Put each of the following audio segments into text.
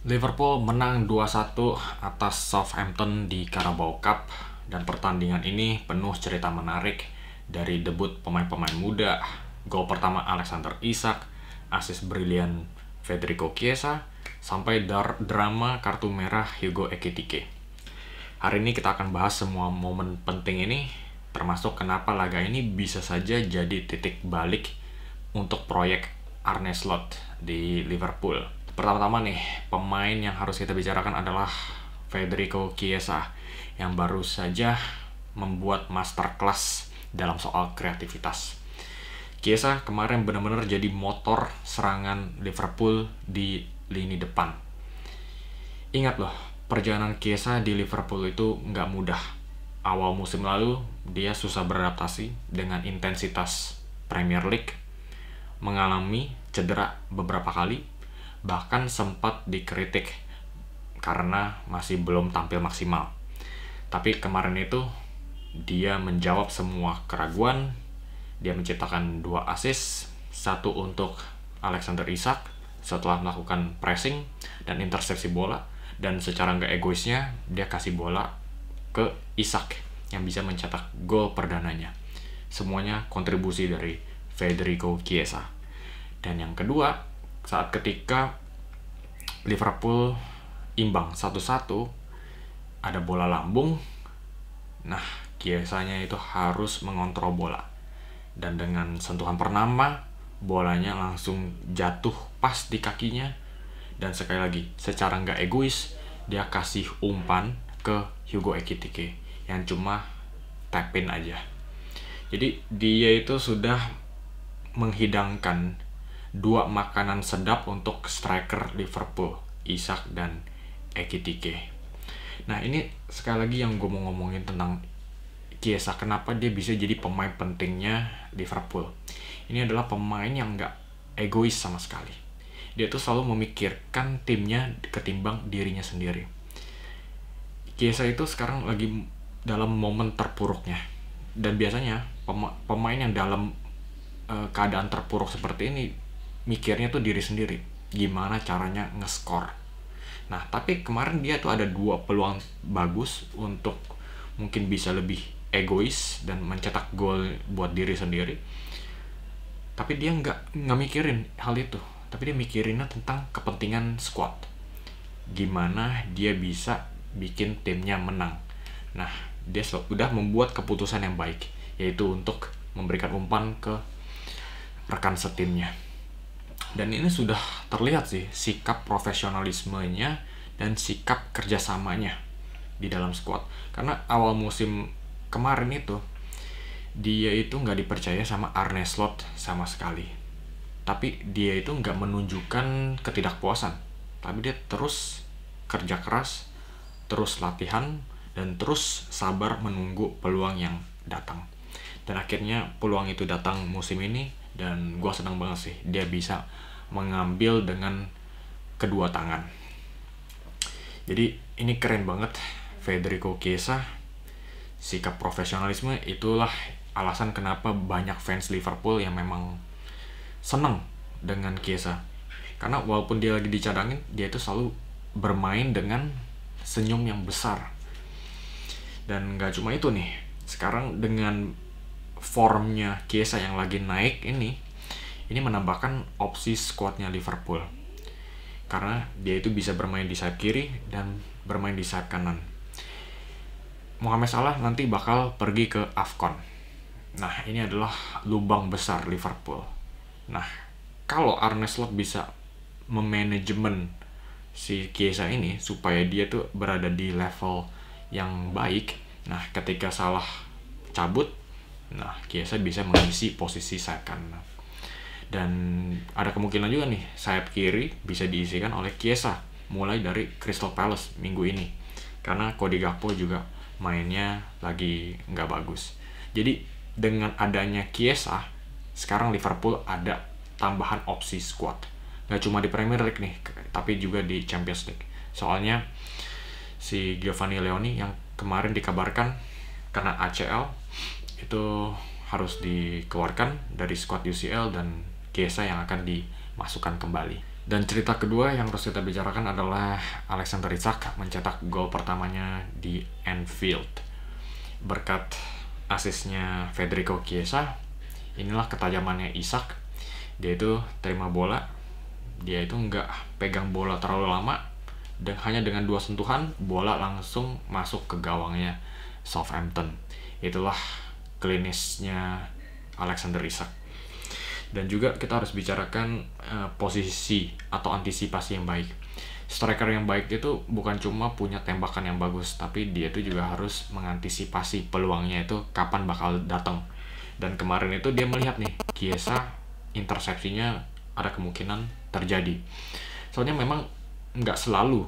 Liverpool menang 2-1 atas Southampton di Carabao Cup, dan pertandingan ini penuh cerita menarik dari debut pemain-pemain muda, gol pertama Alexander Isak, assist brilian Federico Chiesa, sampai drama kartu merah Hugo Ekitike. Hari ini kita akan bahas semua momen penting ini, termasuk kenapa laga ini bisa saja jadi titik balik untuk proyek Arne Slot di Liverpool. Pertama-tama nih, pemain yang harus kita bicarakan adalah Federico Chiesa yang baru saja membuat masterclass dalam soal kreativitas. Chiesa kemarin benar-benar jadi motor serangan Liverpool di lini depan. Ingat loh, perjalanan Chiesa di Liverpool itu nggak mudah. Awal musim lalu, dia susah beradaptasi dengan intensitas Premier League, mengalami cedera beberapa kali, bahkan sempat dikritik karena masih belum tampil maksimal. Tapi kemarin itu dia menjawab semua keraguan. Dia menciptakan 2 assist, 1 untuk Alexander Isak setelah melakukan pressing dan intersepsi bola, dan secara nggak egoisnya dia kasih bola ke Isak yang bisa mencetak gol perdananya. Semuanya kontribusi dari Federico Chiesa. Dan yang kedua, saat ketika Liverpool imbang 1-1, ada bola lambung. Nah, Chiesanya itu harus mengontrol bola. Dan dengan sentuhan pertama, bolanya langsung jatuh pas di kakinya. Dan sekali lagi, secara nggak egois, dia kasih umpan ke Hugo Ekitike yang cuma tap in aja. Jadi dia itu sudah menghidangkan 2 makanan sedap untuk striker Liverpool, Isak dan Ekitike. Nah, ini sekali lagi yang gue mau ngomongin tentang Chiesa, kenapa dia bisa jadi pemain pentingnya Liverpool. Ini adalah pemain yang nggak egois sama sekali. Dia tuh selalu memikirkan timnya ketimbang dirinya sendiri. Chiesa itu sekarang lagi dalam momen terpuruknya. Dan biasanya pemain yang dalam keadaan terpuruk seperti ini mikirnya tuh diri sendiri, gimana caranya nge-score. Nah, tapi kemarin dia tuh ada 2 peluang bagus untuk mungkin bisa lebih egois dan mencetak gol buat diri sendiri. Tapi dia nggak mikirin hal itu. Tapi dia mikirinnya tentang kepentingan squad. Gimana dia bisa bikin timnya menang. Nah, dia sudah membuat keputusan yang baik, yaitu untuk memberikan umpan ke rekan setimnya. Dan ini sudah terlihat sih sikap profesionalismenya dan sikap kerjasamanya di dalam squad. Karena awal musim kemarin itu dia itu nggak dipercaya sama Arne Slot sama sekali. Tapi dia itu nggak menunjukkan ketidakpuasan. Tapi dia terus kerja keras, terus latihan, dan terus sabar menunggu peluang yang datang. Dan akhirnya peluang itu datang musim ini, dan gue senang banget sih dia bisa mengambil dengan kedua tangan. Jadi ini keren banget Federico Chiesa. Sikap profesionalisme itulah alasan kenapa banyak fans Liverpool yang memang senang dengan Chiesa. Karena walaupun dia lagi dicadangin, dia itu selalu bermain dengan senyum yang besar. Dan gak cuma itu nih, sekarang dengan formnya Chiesa yang lagi naik ini menambahkan opsi skuadnya Liverpool. Karena dia itu bisa bermain di sayap kiri dan bermain di sayap kanan. Mohamed Salah nanti bakal pergi ke AFCON. Nah, ini adalah lubang besar Liverpool. Nah, kalau Arne Slot bisa memanajemen si Chiesa ini supaya dia tuh berada di level yang baik, nah ketika Salah cabut, nah Chiesa bisa mengisi posisi sayap kanan. Dan ada kemungkinan juga nih sayap kiri bisa diisikan oleh Chiesa mulai dari Crystal Palace minggu ini, karena Cody Gakpo juga mainnya lagi nggak bagus. Jadi dengan adanya Chiesa, sekarang Liverpool ada tambahan opsi squad. Nggak cuma di Premier League nih, tapi juga di Champions League. Soalnya si Giovanni Leoni yang kemarin dikabarkan kena ACL itu harus dikeluarkan dari squad UCL, dan Chiesa yang akan dimasukkan kembali. Dan cerita kedua yang harus kita bicarakan adalah Alexander Isak mencetak gol pertamanya di Anfield. Berkat asisnya Federico Chiesa, inilah ketajamannya Isak. Dia itu terima bola, dia itu nggak pegang bola terlalu lama, dan hanya dengan 2 sentuhan bola langsung masuk ke gawangnya Southampton. Itulah klinisnya Alexander Isak. Dan juga kita harus bicarakan posisi atau antisipasi yang baik. Striker yang baik itu bukan cuma punya tembakan yang bagus, tapi dia itu juga harus mengantisipasi peluangnya itu kapan bakal datang. Dan kemarin itu dia melihat nih, Chiesa intersepsinya ada kemungkinan terjadi. Soalnya memang nggak selalu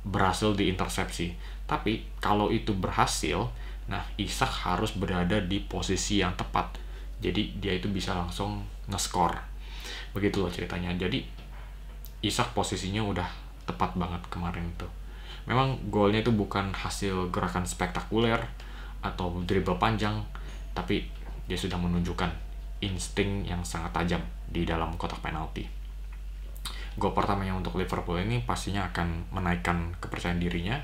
berhasil di intersepsi, tapi kalau itu berhasil, nah Isak harus berada di posisi yang tepat. Jadi dia itu bisa langsung nge-score. Begitu loh ceritanya. Jadi Isak posisinya udah tepat banget kemarin itu. Memang golnya itu bukan hasil gerakan spektakuler atau dribble panjang, tapi dia sudah menunjukkan insting yang sangat tajam di dalam kotak penalti. Gol pertamanya untuk Liverpool ini pastinya akan menaikkan kepercayaan dirinya,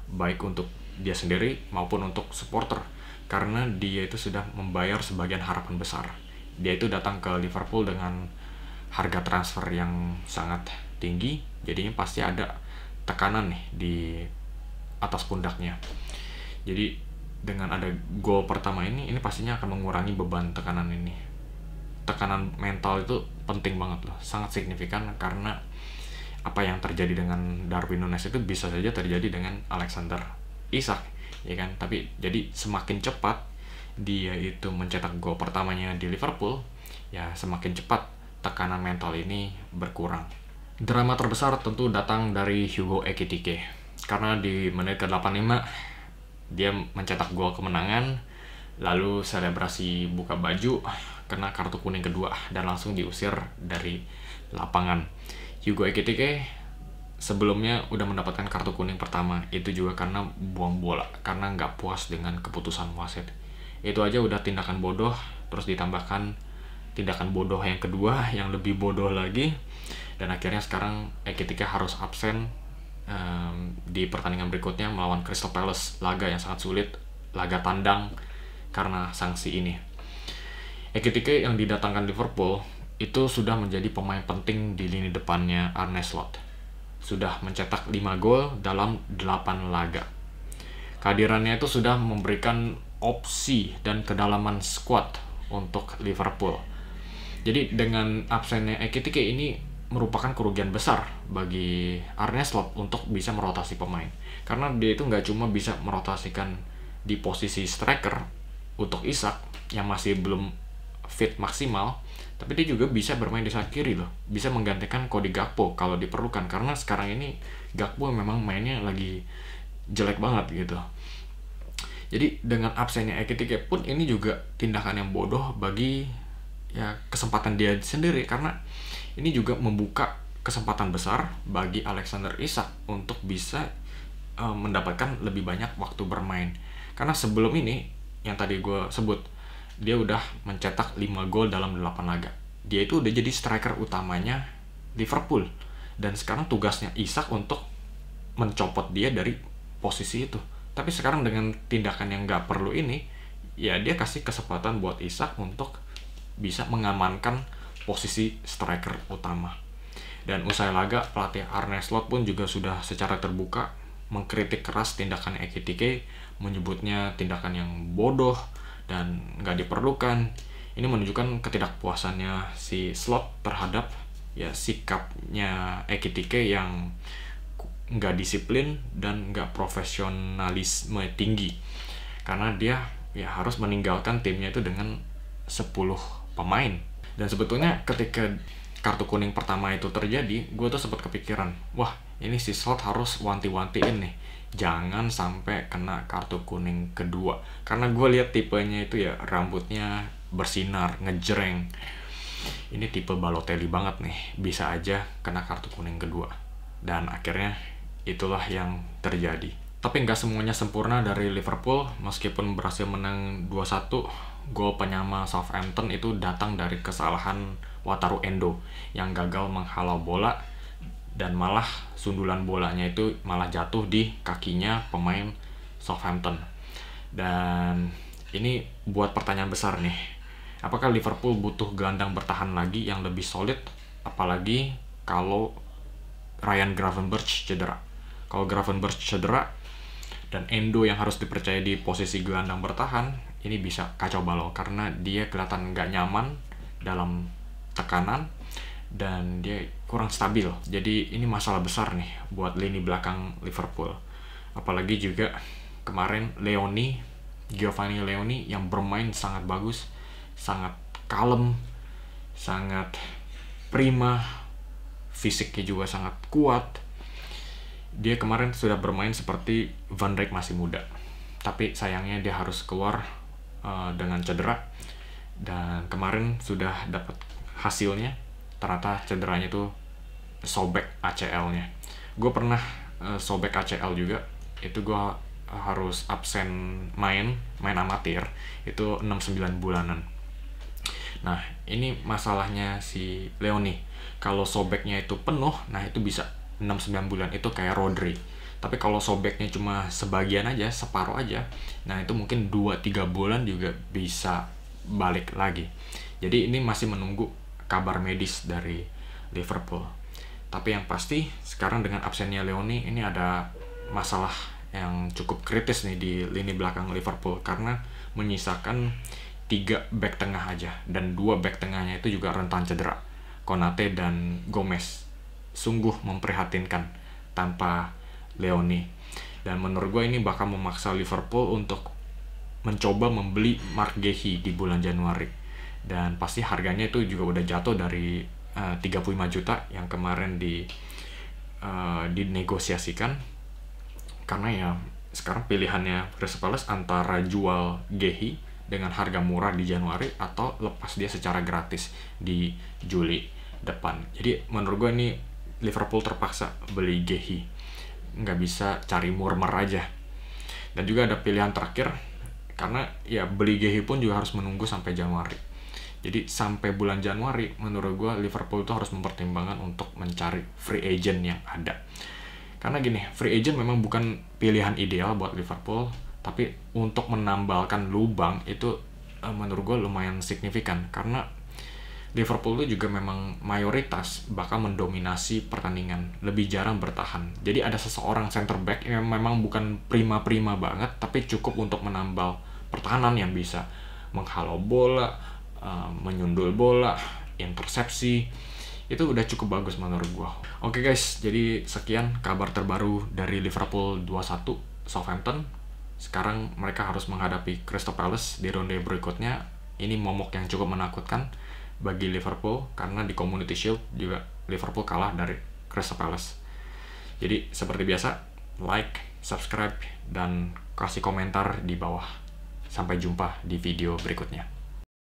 baik untuk dia sendiri maupun untuk supporter, karena dia itu sudah membayar sebagian harapan besar. Dia itu datang ke Liverpool dengan harga transfer yang sangat tinggi, jadinya pasti ada tekanan nih di atas pundaknya. Jadi dengan ada gol pertama ini pastinya akan mengurangi beban tekanan ini. Tekanan mental itu penting banget loh, sangat signifikan, karena apa yang terjadi dengan Darwin Núñez itu bisa saja terjadi dengan Alexander Isak, ya kan? Tapi jadi semakin cepat dia itu mencetak gol pertamanya di Liverpool, ya semakin cepat tekanan mental ini berkurang. Drama terbesar tentu datang dari Hugo Ekitike, karena di menit ke-85 dia mencetak gol kemenangan, lalu selebrasi buka baju, kena kartu kuning kedua dan langsung diusir dari lapangan. Hugo Ekitike sebelumnya udah mendapatkan kartu kuning pertama, itu juga karena buang bola, karena nggak puas dengan keputusan wasit. Itu aja udah tindakan bodoh, terus ditambahkan tindakan bodoh yang kedua yang lebih bodoh lagi, dan akhirnya sekarang Ekitike harus absen di pertandingan berikutnya melawan Crystal Palace, laga yang sangat sulit, laga tandang, karena sanksi ini. Ekitike yang didatangkan Liverpool itu sudah menjadi pemain penting di lini depannya Arne Slot. Sudah mencetak 5 gol dalam 8 laga. Kehadirannya itu sudah memberikan opsi dan kedalaman squad untuk Liverpool. Jadi dengan absennya Ekitike ini merupakan kerugian besar bagi Arne Slot untuk bisa merotasi pemain. Karena dia itu nggak cuma bisa merotasikan di posisi striker untuk Isak yang masih belum fit maksimal, tapi dia juga bisa bermain di sayap kiri loh. Bisa menggantikan Cody Gakpo kalau diperlukan, karena sekarang ini Gakpo memang mainnya lagi jelek banget gitu. Jadi dengan absennya Ekitike pun ini juga tindakan yang bodoh bagi ya kesempatan dia sendiri, karena ini juga membuka kesempatan besar bagi Alexander Isak untuk bisa mendapatkan lebih banyak waktu bermain. Karena sebelum ini yang tadi gue sebut, dia udah mencetak 5 gol dalam 8 laga. Dia itu udah jadi striker utamanya Liverpool, dan sekarang tugasnya Isak untuk mencopot dia dari posisi itu. Tapi sekarang dengan tindakan yang nggak perlu ini, ya dia kasih kesempatan buat Isak untuk bisa mengamankan posisi striker utama. Dan usai laga, pelatih Arne Slot pun juga sudah secara terbuka mengkritik keras tindakan Ekitike, menyebutnya tindakan yang bodoh dan nggak diperlukan. Ini menunjukkan ketidakpuasannya si Slot terhadap ya sikapnya Ekitike yang nggak disiplin dan nggak profesionalisme tinggi, karena dia ya harus meninggalkan timnya itu dengan 10 pemain. Dan sebetulnya ketika kartu kuning pertama itu terjadi, gue tuh sempat kepikiran, wah ini si Slot harus wanti-wantiin nih, jangan sampai kena kartu kuning kedua. Karena gue lihat tipenya itu ya rambutnya bersinar, ngejreng. Ini tipe Balotelli banget nih, bisa aja kena kartu kuning kedua. Dan akhirnya itulah yang terjadi. Tapi nggak semuanya sempurna dari Liverpool. Meskipun berhasil menang 2-1, gol penyama Southampton itu datang dari kesalahan Wataru Endo yang gagal menghalau bola dan malah sundulan bolanya itu malah jatuh di kakinya pemain Southampton. Dan ini buat pertanyaan besar nih, apakah Liverpool butuh gelandang bertahan lagi yang lebih solid, apalagi kalau Ryan Gravenberch cedera. Kalau Gravenberch cedera dan Endo yang harus dipercaya di posisi gelandang bertahan, ini bisa kacau balau karena dia kelihatan nggak nyaman dalam tekanan dan dia kurang stabil. Jadi ini masalah besar nih buat lini belakang Liverpool. Apalagi juga kemarin Giovanni Leoni yang bermain sangat bagus, sangat kalem, sangat prima, fisiknya juga sangat kuat. Dia kemarin sudah bermain seperti Van Dijk masih muda, tapi sayangnya dia harus keluar dengan cedera, dan kemarin sudah dapat hasilnya. Ternyata cederanya itu sobek ACL-nya. Gue pernah sobek ACL juga, itu gue harus absen main amatir itu 6-9 bulanan. Nah ini masalahnya si Leoni, kalau sobeknya itu penuh, nah itu bisa 6-9 bulan, itu kayak Rodri. Tapi kalau sobeknya cuma sebagian aja, separuh aja, nah itu mungkin 2-3 bulan juga bisa balik lagi. Jadi ini masih menunggu kabar medis dari Liverpool. Tapi yang pasti sekarang dengan absennya Leoni, ini ada masalah yang cukup kritis nih di lini belakang Liverpool, karena menyisakan 3 back tengah aja, dan 2 back tengahnya itu juga rentan cedera, Konate dan Gomez. Sungguh memprihatinkan tanpa Leoni. Dan menurut gue ini bakal memaksa Liverpool untuk mencoba membeli Marc Guéhi di bulan Januari. Dan pasti harganya itu juga udah jatuh dari 35 juta yang kemarin dinegosiasikan. Karena ya sekarang pilihannya Crystal Palace antara jual Guéhi dengan harga murah di Januari atau lepas dia secara gratis di Juli depan. Jadi menurut gue ini Liverpool terpaksa beli Guéhi, nggak bisa cari murmer aja. Dan juga ada pilihan terakhir, karena ya beli Guéhi pun juga harus menunggu sampai Januari. Jadi sampai bulan Januari menurut gue Liverpool itu harus mempertimbangkan untuk mencari free agent yang ada. Karena gini, free agent memang bukan pilihan ideal buat Liverpool, tapi untuk menambalkan lubang itu menurut gue lumayan signifikan, karena Liverpool itu juga memang mayoritas bakal mendominasi pertandingan, lebih jarang bertahan. Jadi ada seseorang center back yang memang bukan prima-prima banget, tapi cukup untuk menambal pertahanan yang bisa menghalau bola, menyundul bola, intersepsi. Itu udah cukup bagus menurut gua. Oke guys, jadi sekian kabar terbaru dari Liverpool 2-1 Southampton. Sekarang mereka harus menghadapi Crystal Palace di ronde berikutnya. Ini momok yang cukup menakutkan bagi Liverpool, karena di Community Shield juga Liverpool kalah dari Crystal Palace. Jadi seperti biasa, like, subscribe, dan kasih komentar di bawah. Sampai jumpa di video berikutnya.